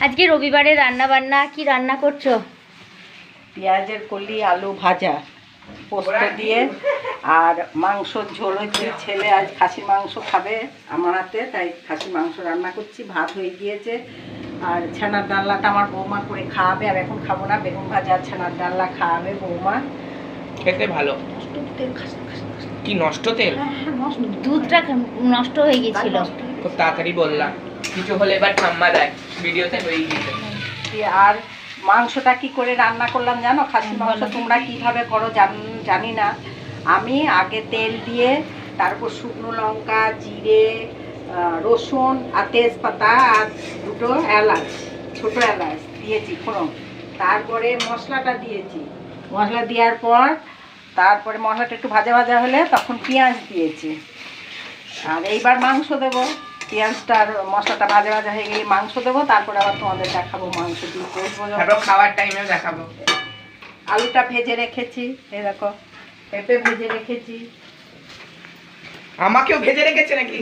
আজকে রবিবারে রান্না বান্না কি রান্না করছো? পেঁয়াজের কলি আলু ভাজা পোস্ত দিয়ে আর মাংসর ঝোল হচ্ছে। ছেলে আজ খাসির মাংস খাবে আমার হাতে, তাই খাসির মাংস রান্না করছি। ভাত হয়ে গিয়েছে আর ছানার ডালনাটা আমার বৌমা করে খাওয়াবে। আর এখন খাবো না, বেগুন ভাজা আর ছানার ডালনা খাওয়াবে বৌমা। খেতে ভালো। তেল কি নষ্ট তেল? দুধটা নষ্ট হয়ে গেছিল। খুব তাড়াতাড়ি বললাম, কিছু হলে এবার ঠাম্মা দেয় ভিডিওতে হয়ে গিয়েছে। আর মাংসটা কি করে রান্না করলাম জানো? খাসির মাংস তোমরা কিভাবে করো জানি না। আমি আগে তেল দিয়ে তারপর শুকনো লঙ্কা, জিরে, রসুন আর তেজপাতা আর দুটো এলাচ, ছোটো এলাচ দিয়েছি ফোড়ন। তারপরে মশলাটা দিয়েছি। মশলা দেওয়ার পর তারপরে মশলাটা একটু ভাজা ভাজা হলে তখন পেঁয়াজ দিয়েছি। আর এইবার মাংস দেবো। পেঁয়াজটা আর মশলাটা ভাজা ভাজা হয়ে গেলে মাংস দেবো। তারপরে আবার তোমাদের দেখাবো মাংস দিয়ে কষবো। খাওয়ার টাইমেও দেখাবো। আলুটা ভেজে রেখেছি, এই দেখো পেঁপে ভেজে রেখেছি। আমাকেও ভেজে রেখেছে নাকি?